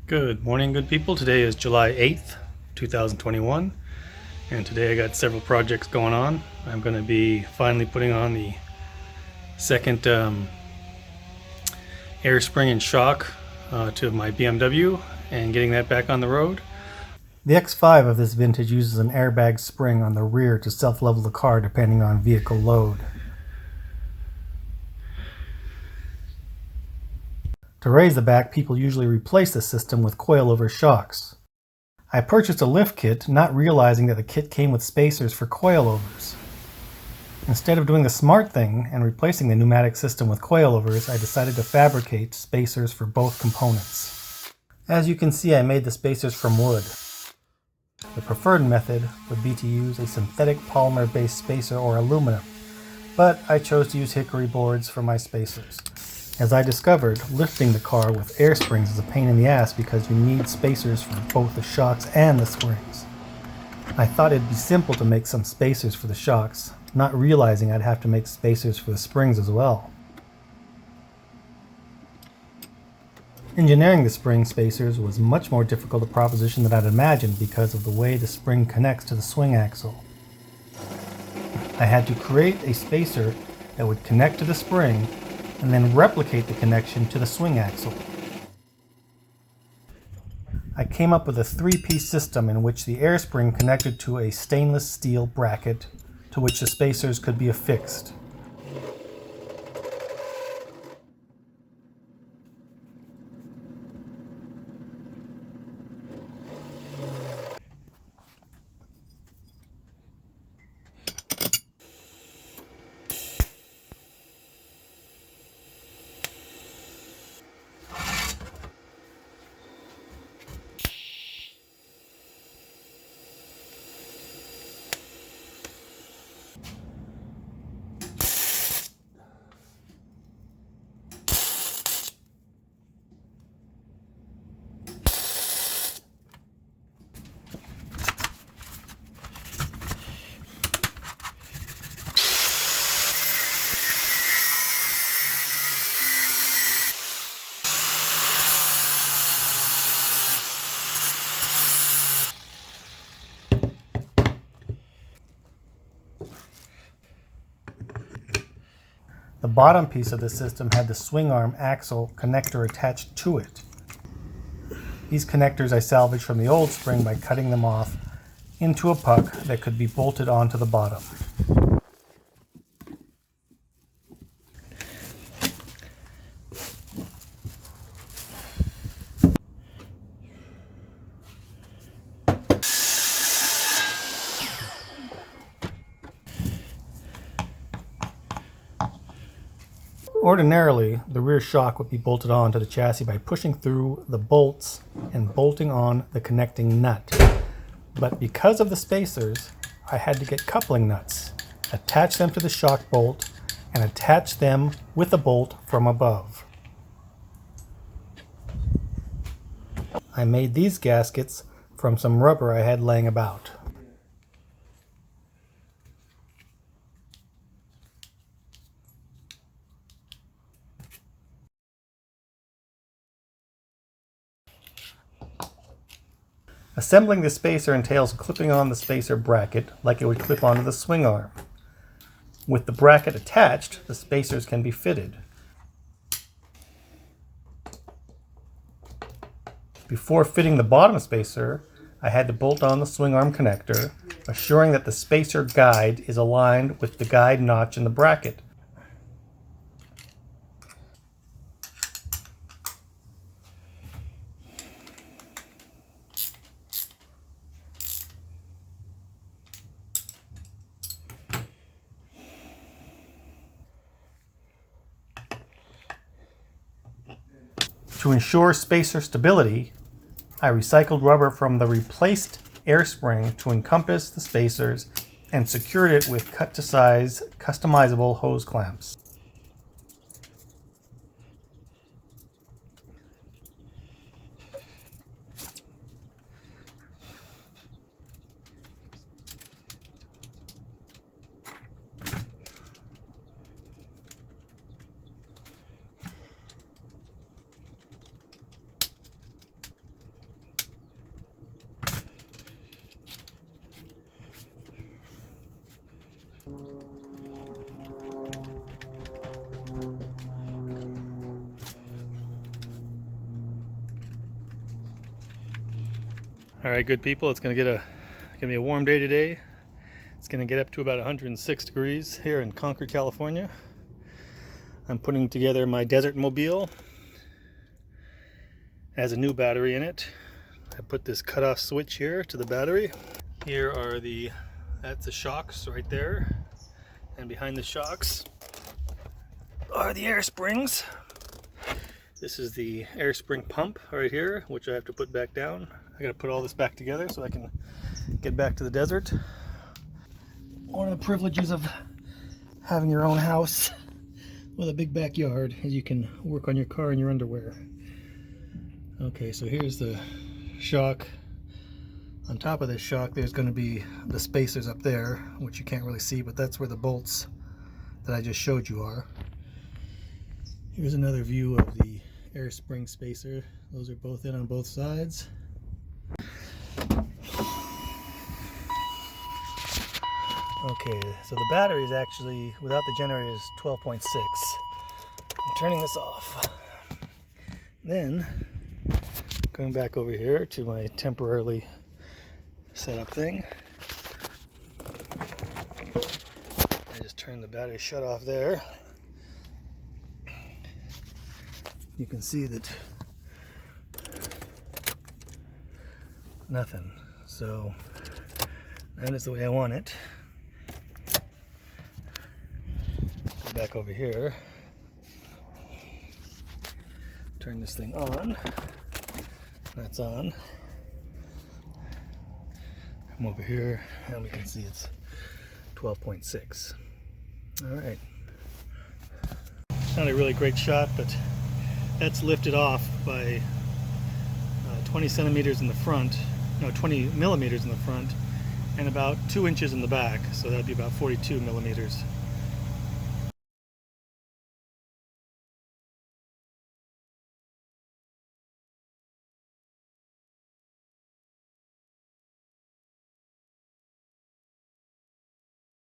Good morning, good people. Today is July 8th, 2021, and today I got several projects going on. I'm going to be finally putting on the second air spring and shock to my BMW and getting that back on the road. The X5 of this vintage uses an airbag spring on the rear to self-level the car depending on vehicle load. To raise the back, people usually replace the system with coilover shocks. I purchased a lift kit, not realizing that the kit came with spacers for coilovers. Instead of doing the smart thing and replacing the pneumatic system with coilovers, I decided to fabricate spacers for both components. As you can see, I made the spacers from wood. The preferred method would be to use a synthetic polymer-based spacer or aluminum, but I chose to use hickory boards for my spacers. As I discovered, lifting the car with air springs is a pain in the ass because you need spacers for both the shocks and the springs. I thought it'd be simple to make some spacers for the shocks, not realizing I'd have to make spacers for the springs as well. Engineering the spring spacers was much more difficult a proposition than I'd imagined because of the way the spring connects to the swing axle. I had to create a spacer that would connect to the spring and then replicate the connection to the swing axle. I came up with a three-piece system in which the air spring connected to a stainless steel bracket to which the spacers could be affixed. The bottom piece of the system had the swing arm axle connector attached to it. These connectors I salvaged from the old spring by cutting them off into a puck that could be bolted onto the bottom. Ordinarily, the rear shock would be bolted onto the chassis by pushing through the bolts and bolting on the connecting nut. But because of the spacers, I had to get coupling nuts, attach them to the shock bolt, and attach them with a bolt from above. I made these gaskets from some rubber I had laying about. Assembling the spacer entails clipping on the spacer bracket like it would clip onto the swing arm. With the bracket attached, the spacers can be fitted. Before fitting the bottom spacer, I had to bolt on the swing arm connector, assuring that the spacer guide is aligned with the guide notch in the bracket. To ensure spacer stability, I recycled rubber from the replaced air spring to encompass the spacers and secured it with cut-to-size customizable hose clamps. All right, good people, it's gonna be a warm day today. It's gonna get up to about 106 degrees here in Concord, California. I'm putting together my desert mobile. It has a new battery in it. I put this cutoff switch here to the battery. Here are that's the shocks right there. And behind the shocks are the air springs. This is the air spring pump right here, which I have to put back down. I gotta put all this back together so I can get back to the desert. One of the privileges of having your own house with a big backyard is you can work on your car in your underwear. Okay, so here's the shock. On top of this shock, there's going to be the spacers up there, which you can't really see, but that's where the bolts that I just showed you are. Here's another view of the air spring spacer. Those are both in on both sides. Okay, so the battery is actually, without the generator, is 12.6. I'm turning this off. Then, going back over here to my temporarily set up thing. I just turned the battery shut off there. You can see that nothing. So that is the way I want it. Go back over here. Turn this thing on. That's on. Come over here and we can see it's 12.6. All right. Not a really great shot, but that's lifted off by 20 centimeters in the front, no, 20 millimeters in the front, and about 2 inches in the back, so that'd be about 42 millimeters.